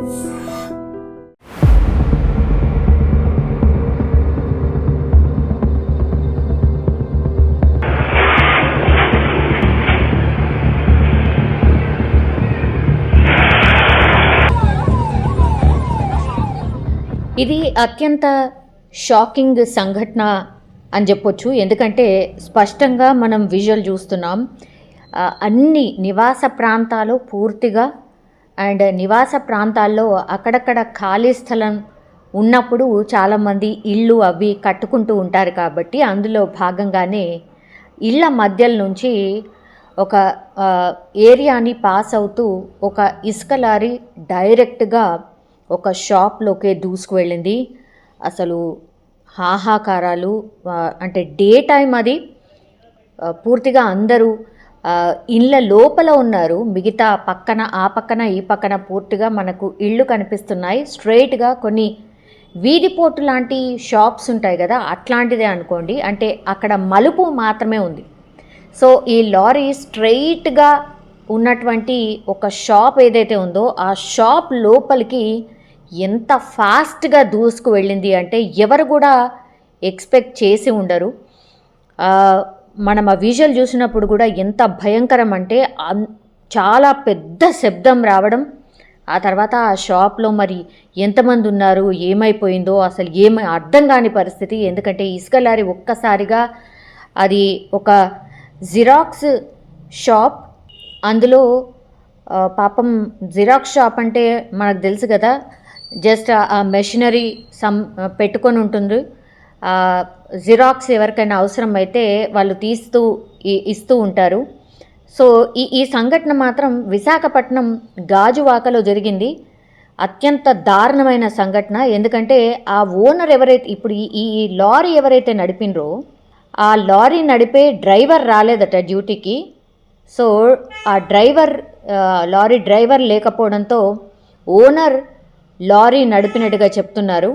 ఇది అత్యంత షాకింగ్ సంఘటన అని చెప్పొచ్చు. ఎందుకంటే స్పష్టంగా మనం విజువల్ చూస్తున్నాం. అన్ని నివాస ప్రాంతాలు పూర్తిగా అండ్ నివాస ప్రాంతాల్లో అక్కడక్కడ ఖాళీ స్థలం ఉన్నప్పుడు చాలామంది ఇళ్ళు అవి కట్టుకుంటూ ఉంటారు కాబట్టి అందులో భాగంగానే ఇళ్ళ మధ్యల నుంచి ఒక ఏరియాని పాస్ అవుతూ ఒక ఇసుక లారీ డైరెక్ట్గా ఒక షాప్లోకి దూసుకు వెళ్ళింది. అసలు హాహాకారాలు. అంటే డే టైం అది. పూర్తిగా అందరూ ఇళ్ళ లోపల ఉన్నారు. మిగతా పక్కన ఆ పక్కన ఈ పక్కన పూర్తిగా మనకు ఇళ్ళు కనిపిస్తున్నాయి. స్ట్రైట్గా కొన్ని వీధిపోటు లాంటి షాప్స్ ఉంటాయి కదా, అట్లాంటిదే అనుకోండి. అంటే అక్కడ మలుపు మాత్రమే ఉంది. సో ఈ లారీ స్ట్రైట్గా ఉన్నటువంటి ఒక షాప్ ఏదైతే ఉందో ఆ షాప్ లోపలికి ఎంత ఫాస్ట్గా దూసుకు వెళ్ళింది అంటే ఎవరు కూడా ఎక్స్పెక్ట్ చేసి ఉండరు. మనం ఆ విజువల్ చూసినప్పుడు కూడా ఎంత భయంకరం అంటే చాలా పెద్ద శబ్దం రావడం. ఆ తర్వాత ఆ షాప్లో మరి ఎంతమంది ఉన్నారు, ఏమైపోయిందో అసలు అర్థం కాని పరిస్థితి. ఎందుకంటే ఇసుక లారీ ఒక్కసారిగా అది ఒక జిరాక్స్ షాప్. అందులో పాపం జిరాక్స్ షాప్ అంటే మనకు తెలుసు కదా, జస్ట్ ఆ మెషినరీ పెట్టుకొని ఉంటుంది. జిరాక్స్ ఎవరికైనా అవసరం అయితే వాళ్ళు ఇస్తూ ఉంటారు. సో ఈ సంఘటన మాత్రం విశాఖపట్నం గాజువాకలో జరిగింది. అత్యంత దారుణమైన సంఘటన. ఎందుకంటే ఆ ఓనర్ ఎవరైతే ఇప్పుడు ఈ లారీ ఎవరైతే నడిపినరో ఆ లారీ నడిపే డ్రైవర్ రాలేదట డ్యూటీకి. సో ఆ లారీ డ్రైవర్ లేకపోవడంతో ఓనర్ లారీ నడిపినట్టుగా చెప్తున్నారు.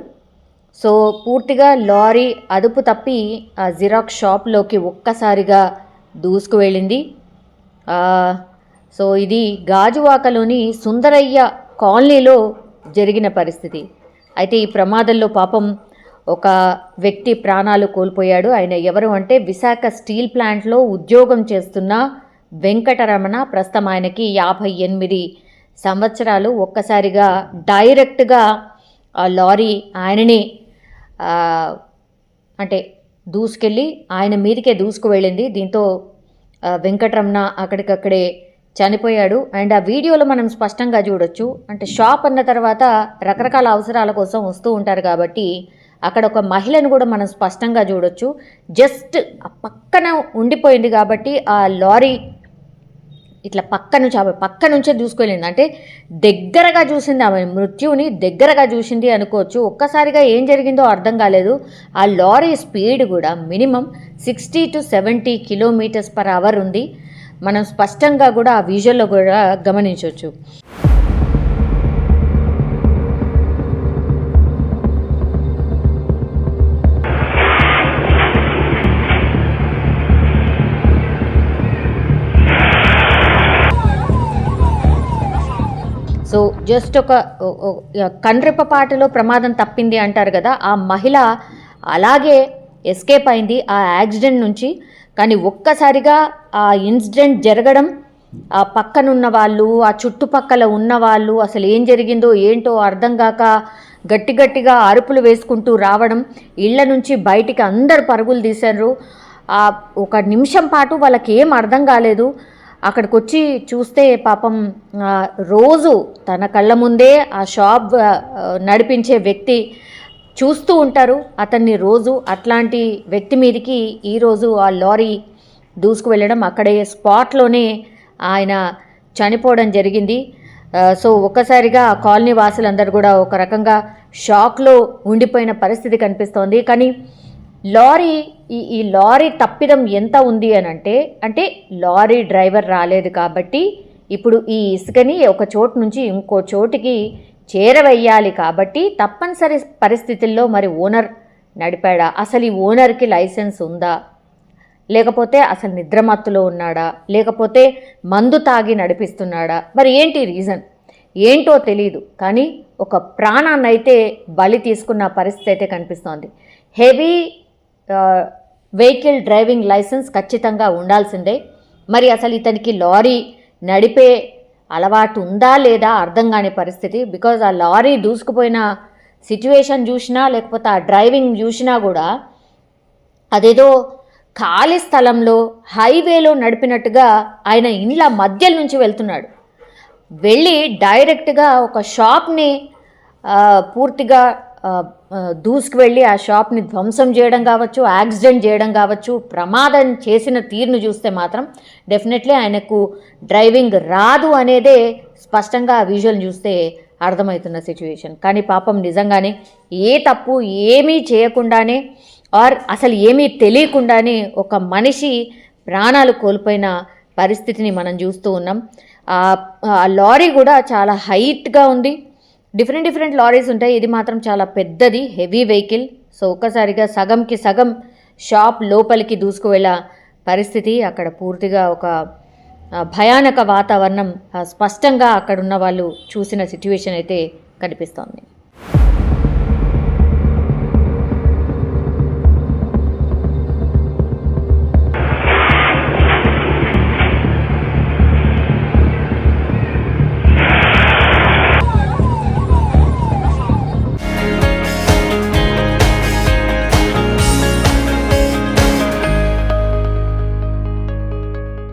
సో పూర్తిగా లారీ అదుపు తప్పి ఆ జిరాక్స్ షాప్లోకి ఒక్కసారిగా దూసుకు వెళ్ళింది. సో ఇది గాజువాకలోని సుందరయ్య కాలనీలో జరిగిన పరిస్థితి. అయితే ఈ ప్రమాదంలో పాపం ఒక వ్యక్తి ప్రాణాలు కోల్పోయాడు. ఆయన ఎవరు అంటే విశాఖ స్టీల్ ప్లాంట్లో ఉద్యోగం చేస్తున్న వెంకటరమణ. ప్రస్తుతం ఆయనకి 58 సంవత్సరాలు. ఒక్కసారిగా డైరెక్ట్గా ఆ లారీ ఆయనని అంటే దూసుకెళ్ళి ఆయన మీదకే దూసుకు వెళ్ళింది. దీంతో వెంకటరమణ అక్కడికక్కడే చనిపోయాడు. అండ్ ఆ వీడియోలో మనం స్పష్టంగా చూడొచ్చు. అంటే షాప్ అన్న తర్వాత రకరకాల అవసరాల కోసం వస్తూ ఉంటారు కాబట్టి అక్కడ ఒక మహిళను కూడా మనం స్పష్టంగా చూడొచ్చు. జస్ట్ పక్కన ఉండిపోయింది కాబట్టి ఆ లారీ ఇట్లా పక్క నుంచే దూసుకెళ్ళింది. అంటే దగ్గరగా చూసింది, ఆమె మృత్యువుని దగ్గరగా చూసింది అనుకోవచ్చు. ఒక్కసారిగా ఏం జరిగిందో అర్థం కాలేదు. ఆ లారీ స్పీడ్ కూడా మినిమం 60 to 70 km/h ఉంది. మనం స్పష్టంగా కూడా ఆ విజువల్లో కూడా గమనించవచ్చు. సో జస్ట్ ఒక కండ్రెప్పపాటులో ప్రమాదం తప్పింది అంటారు కదా, ఆ మహిళ అలాగే ఎస్కేప్ అయింది ఆ యాక్సిడెంట్ నుంచి. కానీ ఒక్కసారిగా ఆ ఇన్సిడెంట్ జరగడం, ఆ పక్కనున్న వాళ్ళు, ఆ చుట్టుపక్కల ఉన్న వాళ్ళు అసలు ఏం జరిగిందో ఏంటో అర్థం కాక గట్టిగా అరుపులు వేసుకుంటూ రావడం, ఇళ్ల నుంచి బయటికి అందరు పరుగులు తీశారు. ఒక నిమిషం పాటు వాళ్ళకి ఏం అర్థం కాలేదు. అక్కడికి వచ్చి చూస్తే పాపం రోజు తన కళ్ళ ముందే ఆ షాప్ నడిపించే వ్యక్తి చూస్తూ ఉంటారు అతన్ని రోజు. అట్లాంటి వ్యక్తి మీదకి ఈరోజు ఆ లారీ దూసుకు వెళ్ళడం, అక్కడే స్పాట్లోనే ఆయన చనిపోవడం జరిగింది. సో ఒక్కసారిగా ఆ కాలనీ వాసులందరూ కూడా ఒక రకంగా షాక్లో ఉండిపోయిన పరిస్థితి కనిపిస్తోంది. కానీ ఈ లారీ తప్పిదం ఎంత ఉంది అంటే లారీ డ్రైవర్ రాలేదు కాబట్టి ఇప్పుడు ఈ ఇసుకని ఒక చోటు నుంచి ఇంకో చోటికి చేరవేయాలి కాబట్టి తప్పనిసరి పరిస్థితుల్లో మరి ఓనర్ నడిపాడా, అసలు ఈ ఓనర్కి లైసెన్స్ ఉందా, లేకపోతే అసలు నిద్రమత్తులో ఉన్నాడా, లేకపోతే మందు తాగి నడిపిస్తున్నాడా, మరి ఏంటి రీజన్? ఏంటో తెలియదు, కానీ ఒక ప్రాణాన్ని అయితే బలి తీసుకున్న పరిస్థితి అయితే కనిపిస్తోంది. హెవీ వెహికల్ డ్రైవింగ్ లైసెన్స్ ఖచ్చితంగా ఉండాల్సిందే. మరి అసలు ఇతనికి లారీ నడిపే అలవాటు ఉందా లేదా అర్థం కాని పరిస్థితి. బికాజ్ ఆ లారీ దూసుకుపోయిన సిచ్యువేషన్ చూసినా, లేకపోతే ఆ డ్రైవింగ్ చూసినా కూడా అదేదో ఖాళీ స్థలంలో హైవేలో నడిపినట్టుగా ఆయన ఇండ్ల మధ్య నుంచి వెళ్తున్నాడు. వెళ్ళి డైరెక్ట్గా ఒక షాప్ని పూర్తిగా దూసుకు వెళ్ళి ఆ షాప్ని ధ్వంసం చేయడం కావచ్చు, యాక్సిడెంట్ చేయడం కావచ్చు, ప్రమాదం చేసిన తీరును చూస్తే మాత్రం డెఫినెట్లీ ఆయనకు డ్రైవింగ్ రాదు అనేదే స్పష్టంగా ఆ విజువల్ చూస్తే అర్థమవుతున్న సిచ్యువేషన్. కానీ పాపం నిజంగానే ఏ తప్పు ఏమీ చేయకుండానే ఆర్ అసలు ఏమీ తెలియకుండానే ఒక మనిషి ప్రాణాలు కోల్పోయిన పరిస్థితిని మనం చూస్తూ ఉన్నాం. ఆ లారీ కూడా చాలా హైట్గా ఉంది. డిఫరెంట్ లారీస్ ఉంటాయి, ఇది మాత్రం చాలా పెద్దది, హెవీ వెహికల్. సో ఒక్కసారిగా సగంకి సగం షాప్ లోపలికి దూసుకు వెళ్ళే పరిస్థితి. అక్కడ పూర్తిగా ఒక భయానక వాతావరణం స్పష్టంగా అక్కడున్న వాళ్ళు చూసిన సిచ్యువేషన్ అయితే కనిపిస్తోంది.